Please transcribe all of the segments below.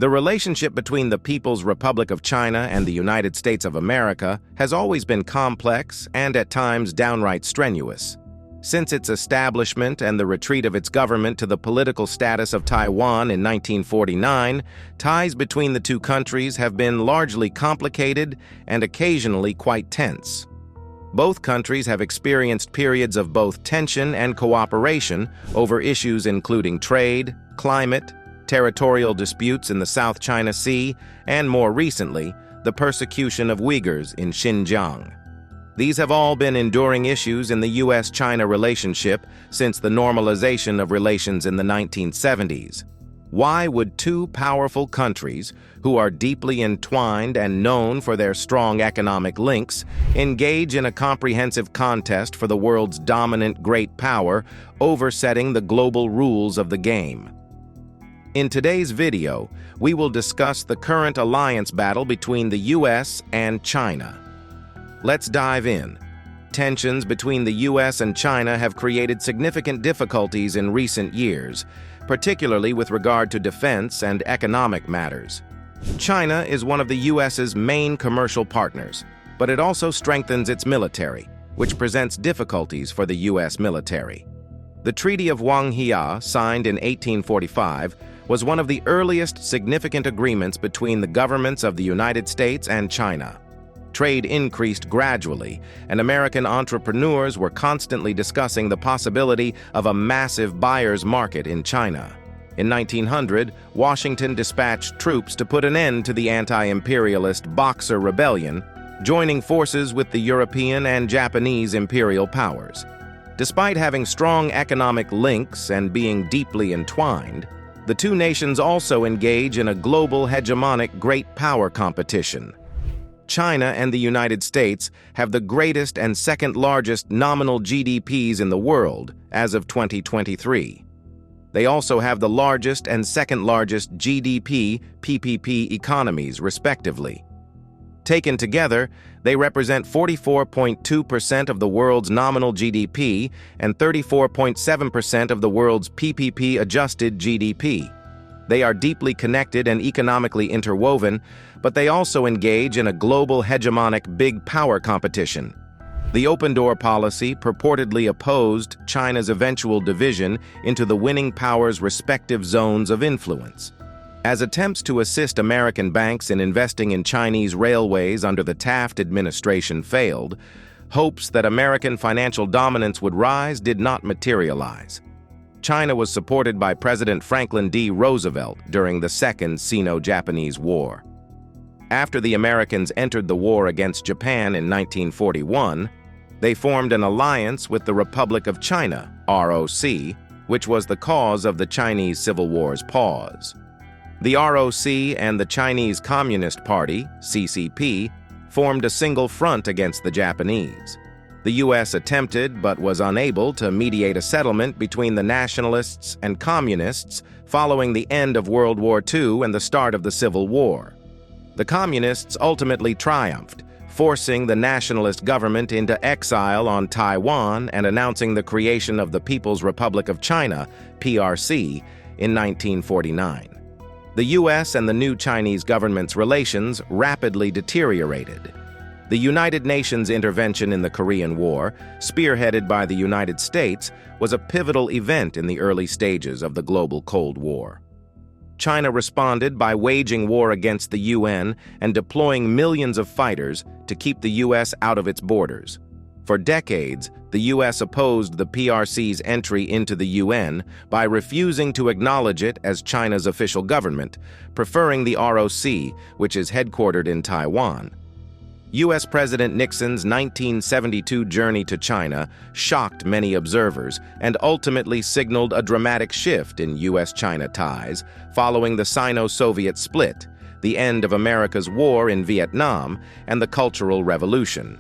The relationship between the People's Republic of China and the United States of America has always been complex and at times downright strenuous. Since its establishment and the retreat of its government to the political status of Taiwan in 1949, ties between the two countries have been largely complicated and occasionally quite tense. Both countries have experienced periods of both tension and cooperation over issues including trade, climate, territorial disputes in the South China Sea, and more recently, the persecution of Uyghurs in Xinjiang. These have all been enduring issues in the U.S.-China relationship since the normalization of relations in the 1970s. Why would two powerful countries, who are deeply entwined and known for their strong economic links, engage in a comprehensive contest for the world's dominant great power, oversetting the global rules of the game? In today's video, we will discuss the current alliance battle between the U.S. and China. Let's dive in. Tensions between the U.S. and China have created significant difficulties in recent years, particularly with regard to defense and economic matters. China is one of the U.S.'s main commercial partners, but it also strengthens its military, which presents difficulties for the U.S. military. The Treaty of Wanghia, signed in 1845, was one of the earliest significant agreements between the governments of the United States and China. Trade increased gradually, and American entrepreneurs were constantly discussing the possibility of a massive buyer's market in China. In 1900, Washington dispatched troops to put an end to the anti-imperialist Boxer Rebellion, joining forces with the European and Japanese imperial powers. Despite having strong economic links and being deeply entwined, the two nations also engage in a global hegemonic great power competition. China and the United States have the greatest and second largest nominal GDPs in the world as of 2023. They also have the largest and second largest GDP PPP economies, respectively. Taken together, they represent 44.2% of the world's nominal GDP and 34.7% of the world's PPP-adjusted GDP. They are deeply connected and economically interwoven, but they also engage in a global hegemonic big power competition. The open door policy purportedly opposed China's eventual division into the winning powers' respective zones of influence. As attempts to assist American banks in investing in Chinese railways under the Taft administration failed, hopes that American financial dominance would rise did not materialize. China was supported by President Franklin D. Roosevelt during the Second Sino-Japanese War. After the Americans entered the war against Japan in 1941, they formed an alliance with the Republic of China, ROC, which was the cause of the Chinese Civil War's pause. The ROC and the Chinese Communist Party, CCP, formed a single front against the Japanese. The U.S. attempted but was unable to mediate a settlement between the nationalists and communists following the end of World War II and the start of the Civil War. The communists ultimately triumphed, forcing the nationalist government into exile on Taiwan and announcing the creation of the People's Republic of China, PRC, in 1949. The U.S. and the new Chinese government's relations rapidly deteriorated. The United Nations intervention in the Korean War, spearheaded by the United States, was a pivotal event in the early stages of the global Cold War. China responded by waging war against the UN and deploying millions of fighters to keep the U.S. out of its borders. For decades, the U.S. opposed the PRC's entry into the UN by refusing to acknowledge it as China's official government, preferring the ROC, which is headquartered in Taiwan. U.S. President Nixon's 1972 journey to China shocked many observers and ultimately signaled a dramatic shift in U.S.-China ties following the Sino-Soviet split, the end of America's war in Vietnam, and the Cultural Revolution.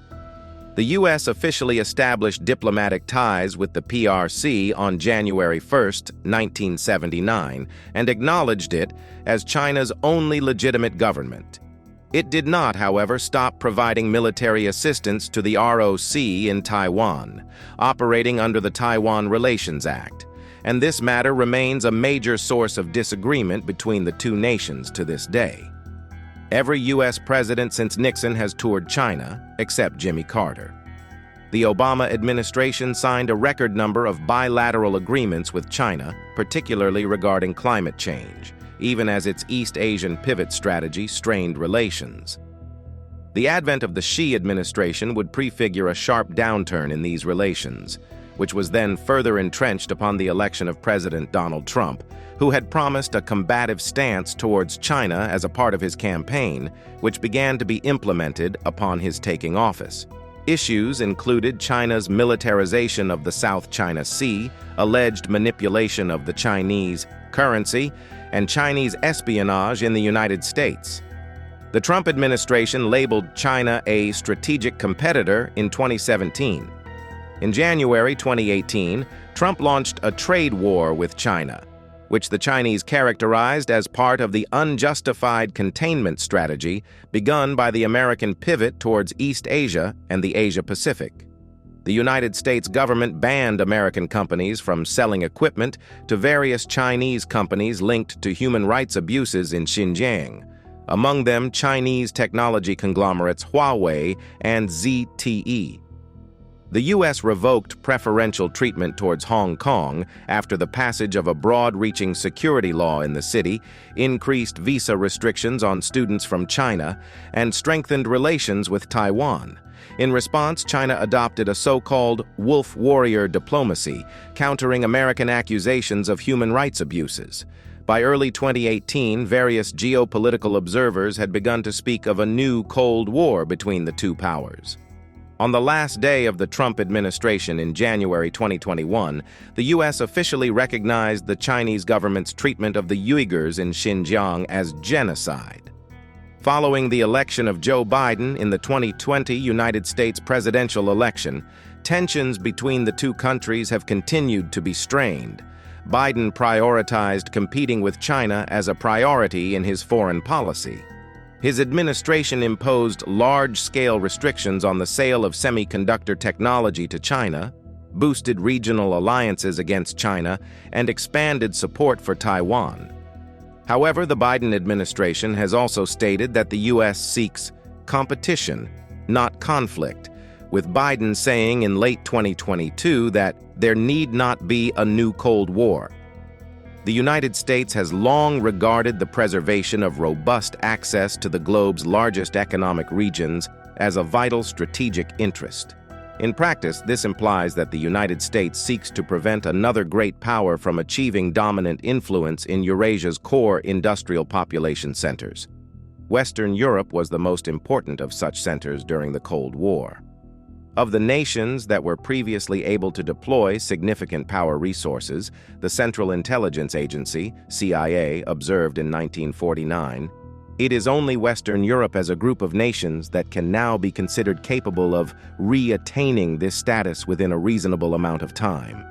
The U.S. officially established diplomatic ties with the PRC on January 1, 1979, and acknowledged it as China's only legitimate government. It did not, however, stop providing military assistance to the ROC in Taiwan, operating under the Taiwan Relations Act, and this matter remains a major source of disagreement between the two nations to this day. Every U.S. president since Nixon has toured China, except Jimmy Carter. The Obama administration signed a record number of bilateral agreements with China, particularly regarding climate change, even as its East Asian pivot strategy strained relations. The advent of the Xi administration would prefigure a sharp downturn in these relations, which was then further entrenched upon the election of President Donald Trump, who had promised a combative stance towards China as a part of his campaign, which began to be implemented upon his taking office. Issues included China's militarization of the South China Sea, alleged manipulation of the Chinese currency, and Chinese espionage in the United States. The Trump administration labeled China a strategic competitor in 2017. In January 2018, Trump launched a trade war with China, which the Chinese characterized as part of the unjustified containment strategy begun by the American pivot towards East Asia and the Asia-Pacific. The United States government banned American companies from selling equipment to various Chinese companies linked to human rights abuses in Xinjiang, among them Chinese technology conglomerates Huawei and ZTE. The U.S. revoked preferential treatment towards Hong Kong after the passage of a broad-reaching security law in the city, increased visa restrictions on students from China, and strengthened relations with Taiwan. In response, China adopted a so-called wolf warrior diplomacy, countering American accusations of human rights abuses. By early 2018, various geopolitical observers had begun to speak of a new Cold War between the two powers. On the last day of the Trump administration in January 2021, the U.S. officially recognized the Chinese government's treatment of the Uyghurs in Xinjiang as genocide. Following the election of Joe Biden in the 2020 United States presidential election, tensions between the two countries have continued to be strained. Biden prioritized competing with China as a priority in his foreign policy. His administration imposed large-scale restrictions on the sale of semiconductor technology to China, boosted regional alliances against China, and expanded support for Taiwan. However, the Biden administration has also stated that the U.S. seeks competition, not conflict, with Biden saying in late 2022 that there need not be a new Cold War. The United States has long regarded the preservation of robust access to the globe's largest economic regions as a vital strategic interest. In practice, this implies that the United States seeks to prevent another great power from achieving dominant influence in Eurasia's core industrial population centers. Western Europe was the most important of such centers during the Cold War. Of the nations that were previously able to deploy significant power resources, the Central Intelligence Agency, CIA, observed in 1949, it is only Western Europe as a group of nations that can now be considered capable of re-attaining this status within a reasonable amount of time.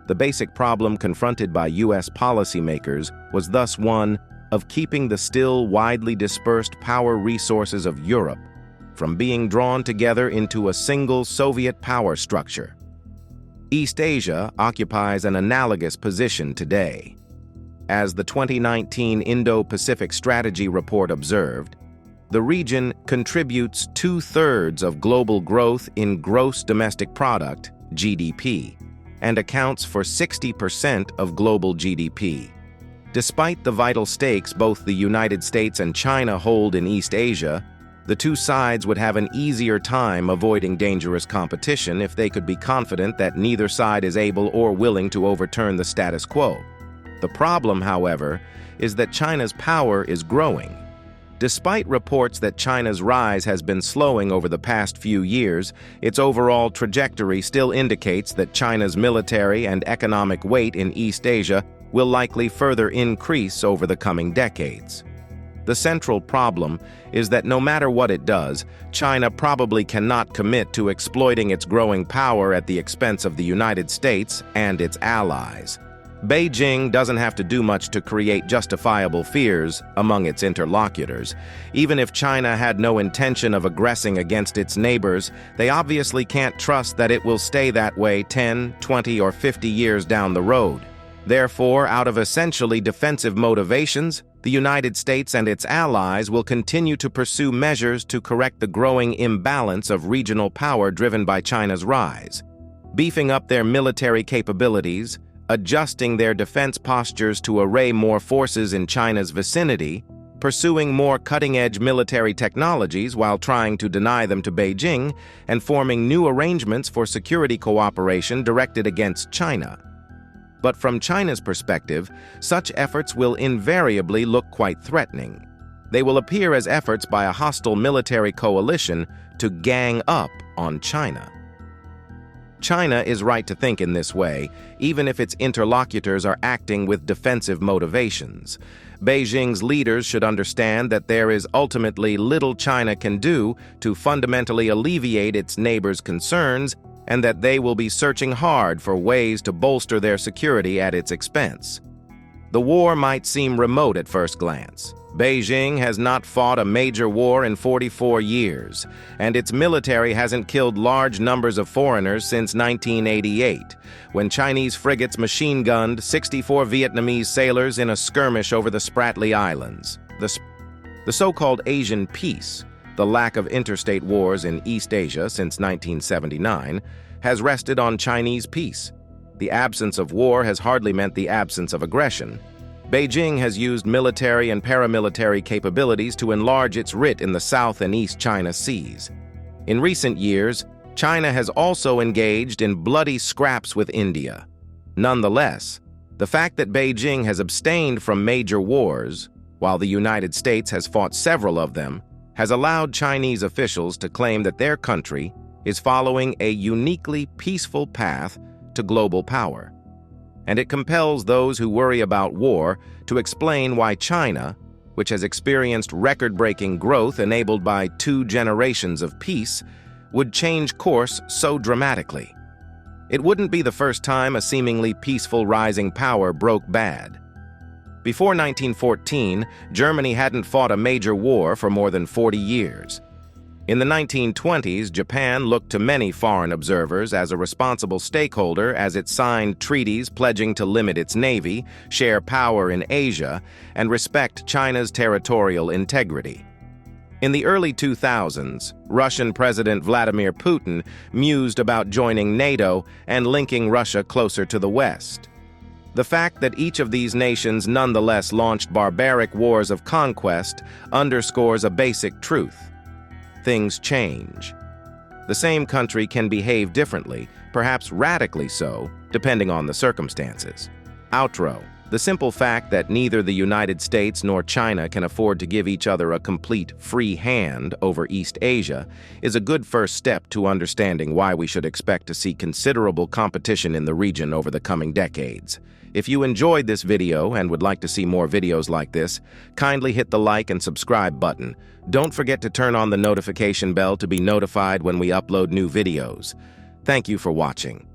The basic problem confronted by U.S. policymakers was thus one of keeping the still widely dispersed power resources of Europe from being drawn together into a single Soviet power structure. East Asia occupies an analogous position today. As the 2019 Indo-Pacific Strategy Report observed, the region contributes 2/3 of global growth in gross domestic product, GDP, and accounts for 60% of global GDP. Despite the vital stakes both the United States and China hold in East Asia, the two sides would have an easier time avoiding dangerous competition if they could be confident that neither side is able or willing to overturn the status quo. The problem, however, is that China's power is growing. Despite reports that China's rise has been slowing over the past few years, its overall trajectory still indicates that China's military and economic weight in East Asia will likely further increase over the coming decades. The central problem is that no matter what it does, China probably cannot commit to exploiting its growing power at the expense of the United States and its allies. Beijing doesn't have to do much to create justifiable fears among its interlocutors. Even if China had no intention of aggressing against its neighbors, they obviously can't trust that it will stay that way 10, 20, or 50 years down the road. Therefore, out of essentially defensive motivations, the United States and its allies will continue to pursue measures to correct the growing imbalance of regional power driven by China's rise, beefing up their military capabilities, adjusting their defense postures to array more forces in China's vicinity, pursuing more cutting-edge military technologies while trying to deny them to Beijing, and forming new arrangements for security cooperation directed against China. But from China's perspective, such efforts will invariably look quite threatening. They will appear as efforts by a hostile military coalition to gang up on China. China is right to think in this way, even if its interlocutors are acting with defensive motivations. Beijing's leaders should understand that there is ultimately little China can do to fundamentally alleviate its neighbors' concerns, and that they will be searching hard for ways to bolster their security at its expense. The war might seem remote at first glance. Beijing has not fought a major war in 44 years, and its military hasn't killed large numbers of foreigners since 1988, when Chinese frigates machine-gunned 64 Vietnamese sailors in a skirmish over the Spratly Islands. The so-called Asian peace, the lack of interstate wars in East Asia since 1979, has rested on Chinese peace. The absence of war has hardly meant the absence of aggression. Beijing has used military and paramilitary capabilities to enlarge its writ in the South and East China Seas. In recent years, China has also engaged in bloody scraps with India. Nonetheless, the fact that Beijing has abstained from major wars, while the United States has fought several of them, has allowed Chinese officials to claim that their country is following a uniquely peaceful path to global power. And it compels those who worry about war to explain why China, which has experienced record-breaking growth enabled by 2 generations of peace, would change course so dramatically. It wouldn't be the first time a seemingly peaceful rising power broke bad. Before 1914, Germany hadn't fought a major war for more than 40 years. In the 1920s, Japan looked to many foreign observers as a responsible stakeholder as it signed treaties pledging to limit its navy, share power in Asia, and respect China's territorial integrity. In the early 2000s, Russian President Vladimir Putin mused about joining NATO and linking Russia closer to the West. The fact that each of these nations nonetheless launched barbaric wars of conquest underscores a basic truth. Things change. The same country can behave differently, perhaps radically so, depending on the circumstances. Outro. The simple fact that neither the United States nor China can afford to give each other a complete free hand over East Asia is a good first step to understanding why we should expect to see considerable competition in the region over the coming decades. If you enjoyed this video and would like to see more videos like this, kindly hit the like and subscribe button. Don't forget to turn on the notification bell to be notified when we upload new videos. Thank you for watching.